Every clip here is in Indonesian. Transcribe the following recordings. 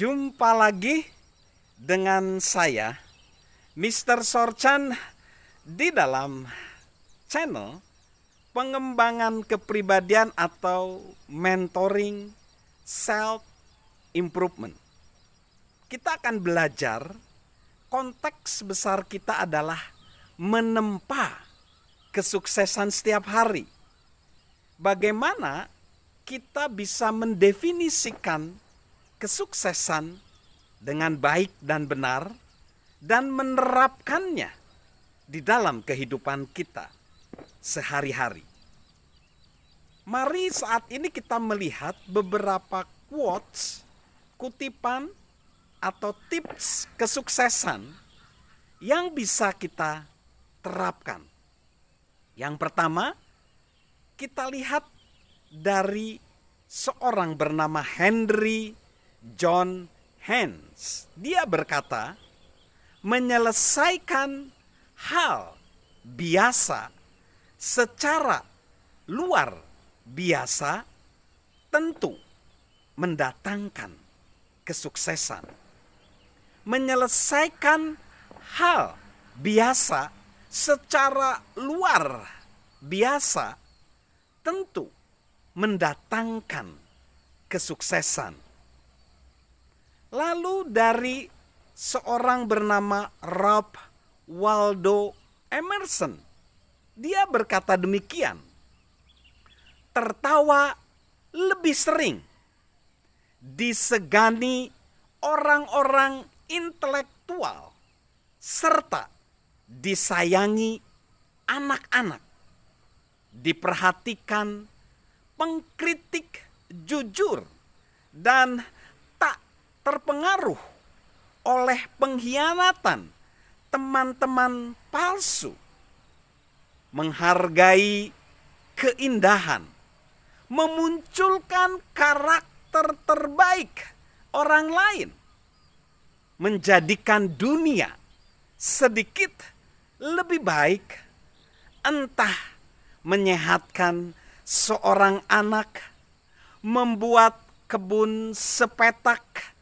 Jumpa lagi dengan saya, Mr. Sorchan, di dalam channel pengembangan kepribadian atau mentoring self improvement. Kita akan belajar, konteks besar kita adalah menempa kesuksesan setiap hari. Bagaimana kita bisa mendefinisikan kesuksesan dengan baik dan benar dan menerapkannya di dalam kehidupan kita sehari-hari. Mari saat ini kita melihat beberapa quotes, kutipan atau tips kesuksesan yang bisa kita terapkan. Yang pertama, kita lihat dari seorang bernama Henry John Haynes. Dia berkata, menyelesaikan hal biasa secara luar biasa tentu mendatangkan kesuksesan. Menyelesaikan hal biasa secara luar biasa tentu mendatangkan kesuksesan. Lalu dari seorang bernama Ralph Waldo Emerson, dia berkata demikian, tertawa lebih sering disegani orang-orang intelektual serta disayangi anak-anak, diperhatikan pengkritik jujur dan tak terpengaruh oleh pengkhianatan teman-teman palsu, menghargai keindahan, memunculkan karakter terbaik orang lain, menjadikan dunia sedikit lebih baik, entah menyehatkan seorang anak, membuat kebun sepetak,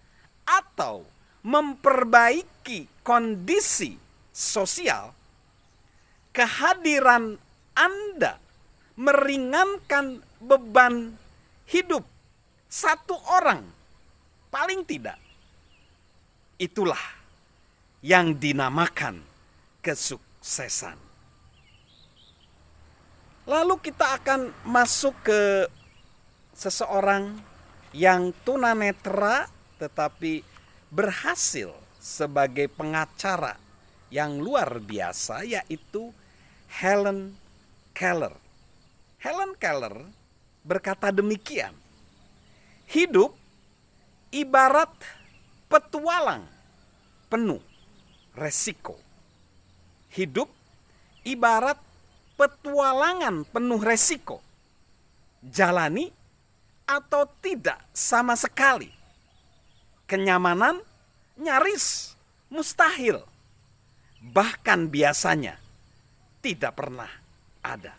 atau memperbaiki kondisi sosial. Kehadiran Anda meringankan beban hidup satu orang, paling tidak. Itulah yang dinamakan kesuksesan. Lalu kita akan masuk ke seseorang yang tunanetra tetapi berhasil sebagai pengacara yang luar biasa, yaitu Helen Keller. Helen Keller berkata demikian, hidup ibarat petualang penuh resiko. Hidup ibarat petualangan penuh resiko. Jalani atau tidak sama sekali. Kenyamanan nyaris mustahil. Bahkan biasanya tidak pernah ada.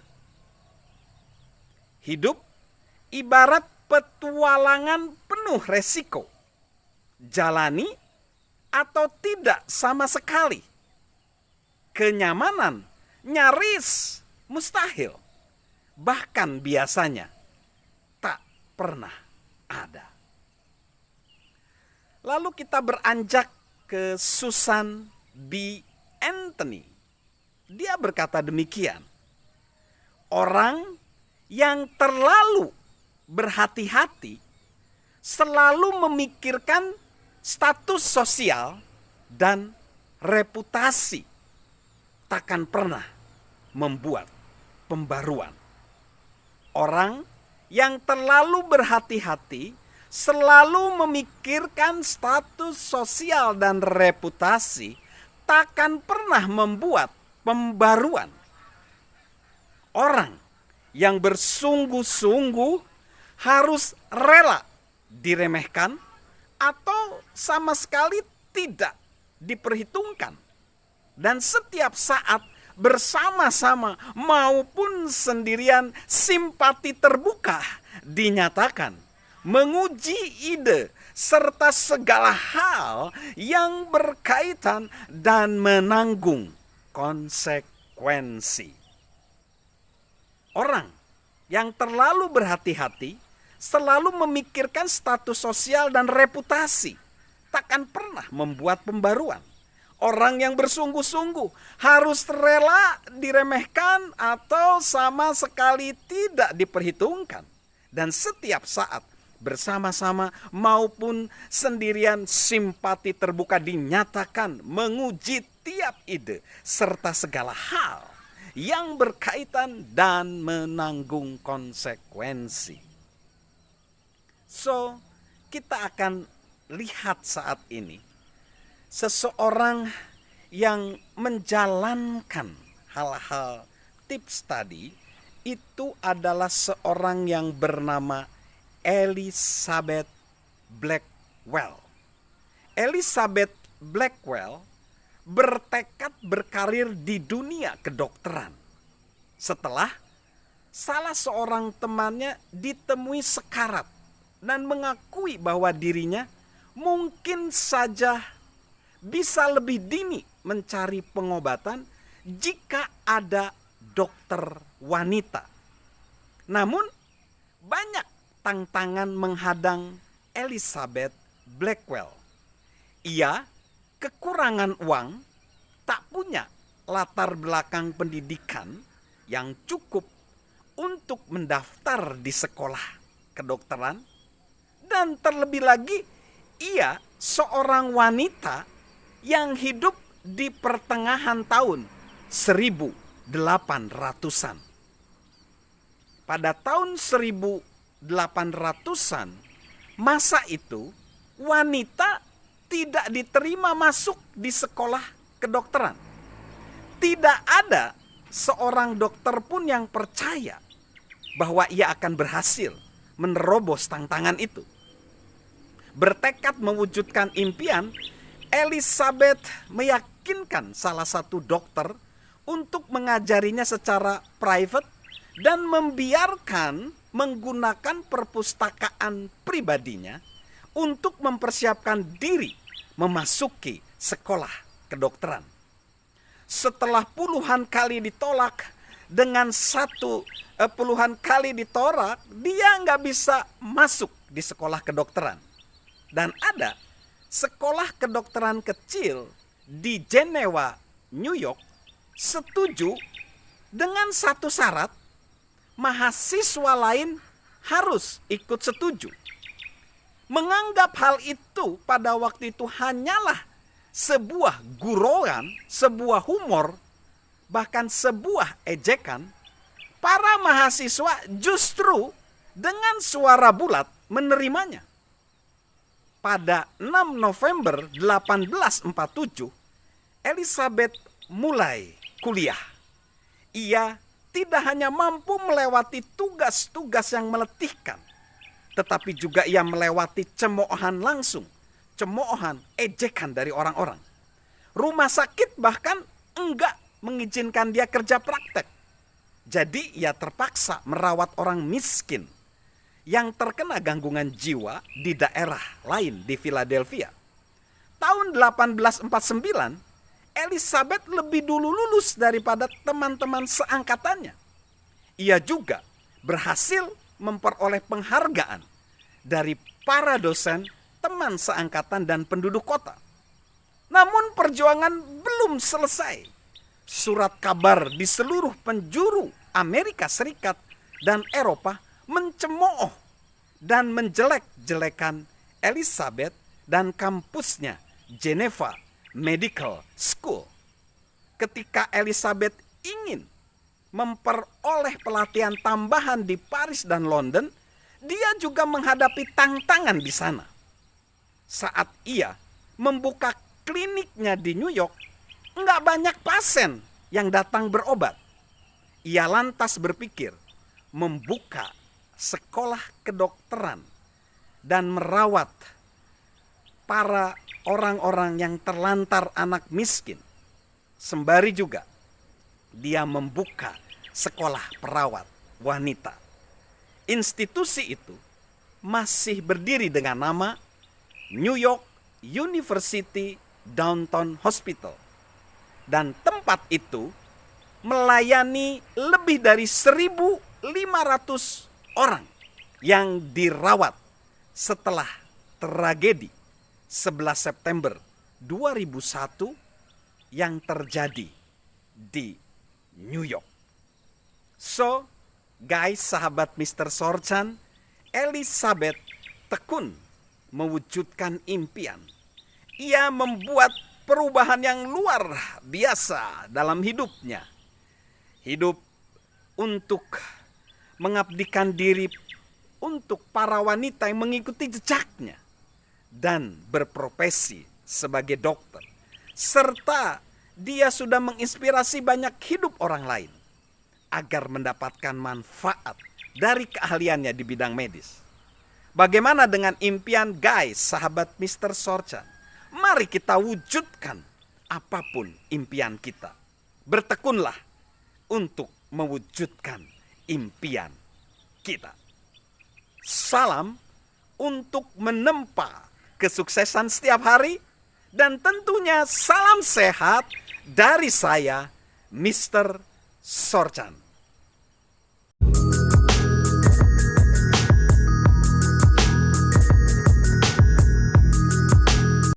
Hidup ibarat petualangan penuh resiko. Jalani atau tidak sama sekali. Kenyamanan nyaris mustahil. Bahkan biasanya tak pernah ada. Lalu kita beranjak ke Susan B. Anthony. Dia berkata demikian, orang yang terlalu berhati-hati selalu memikirkan status sosial dan reputasi, takkan pernah membuat pembaruan. Orang yang terlalu berhati-hati selalu memikirkan status sosial dan reputasi, takkan pernah membuat pembaruan. Orang yang bersungguh-sungguh harus rela diremehkan atau sama sekali tidak diperhitungkan. Dan setiap saat bersama-sama maupun sendirian simpati terbuka dinyatakan. Menguji ide serta segala hal yang berkaitan dan menanggung konsekuensi. Orang yang terlalu berhati-hati selalu memikirkan status sosial dan reputasi, takkan pernah membuat pembaruan. Orang yang bersungguh-sungguh harus rela diremehkan atau sama sekali tidak diperhitungkan. Dan setiap saat bersama-sama maupun sendirian simpati terbuka dinyatakan, menguji tiap ide serta segala hal yang berkaitan dan menanggung konsekuensi. So, kita akan lihat saat ini seseorang yang menjalankan hal-hal tips tadi itu adalah seorang yang bernama Elizabeth Blackwell. Elizabeth Blackwell bertekad berkarir di dunia kedokteran setelah salah seorang temannya ditemui sekarat dan mengakui bahwa dirinya mungkin saja bisa lebih dini mencari pengobatan jika ada dokter wanita. Namun banyak tantangan menghadang Elizabeth Blackwell. Ia kekurangan uang, tak punya latar belakang pendidikan yang cukup untuk mendaftar di sekolah kedokteran, dan terlebih lagi ia seorang wanita yang hidup di pertengahan tahun 1800-an. Pada tahun 1800-an, masa itu wanita tidak diterima masuk di sekolah kedokteran. Tidak ada seorang dokter pun yang percaya bahwa ia akan berhasil menerobos tantangan itu. Bertekad mewujudkan impian, Elizabeth meyakinkan salah satu dokter untuk mengajarinya secara private dan membiarkan menggunakan perpustakaan pribadinya untuk mempersiapkan diri memasuki sekolah kedokteran. Setelah puluhan kali ditolak, dia nggak bisa masuk di sekolah kedokteran. Dan ada sekolah kedokteran kecil di Jenewa, New York, setuju dengan satu syarat, mahasiswa lain harus ikut setuju. Menganggap hal itu pada waktu itu hanyalah sebuah guroan, sebuah humor, bahkan sebuah ejekan, para mahasiswa justru dengan suara bulat menerimanya. Pada 6 November 1847, Elizabeth mulai kuliah. Ia tidak hanya mampu melewati tugas-tugas yang meletihkan, tetapi juga ia melewati cemoohan langsung, cemoohan, ejekan dari orang-orang. Rumah sakit bahkan enggak mengizinkan dia kerja praktek. Jadi ia terpaksa merawat orang miskin yang terkena gangguan jiwa di daerah lain di Philadelphia. Tahun 1849, Elizabeth lebih dulu lulus daripada teman-teman seangkatannya. Ia juga berhasil memperoleh penghargaan dari para dosen, teman seangkatan, dan penduduk kota. Namun perjuangan belum selesai. Surat kabar di seluruh penjuru Amerika Serikat dan Eropa mencemooh dan menjelek-jelekan Elizabeth dan kampusnya Geneva Medical School. Ketika Elizabeth ingin memperoleh pelatihan tambahan di Paris dan London, dia juga menghadapi tantangan di sana. Saat ia membuka kliniknya di New York, enggak banyak pasien yang datang berobat. Ia lantas berpikir membuka sekolah kedokteran dan merawat para orang-orang yang terlantar anak miskin. Sembari juga dia membuka sekolah perawat wanita. Institusi itu masih berdiri dengan nama New York University Downtown Hospital. Dan tempat itu melayani lebih dari 1.500 orang yang dirawat setelah tragedi 11 September 2001 yang terjadi di New York. So, guys, sahabat Mr. Sorchan, Elizabeth tekun mewujudkan impian. Ia membuat perubahan yang luar biasa dalam hidupnya. Hidup untuk mengabdikan diri untuk para wanita yang mengikuti jejaknya dan berprofesi sebagai dokter. Serta dia sudah menginspirasi banyak hidup orang lain agar mendapatkan manfaat dari keahliannya di bidang medis. Bagaimana dengan impian guys, sahabat Mr. Sorchan? Mari kita wujudkan apapun impian kita. Bertekunlah untuk mewujudkan impian kita. Salam untuk menempa kesuksesan setiap hari. Dan tentunya salam sehat dari saya, Mr. Sorchan.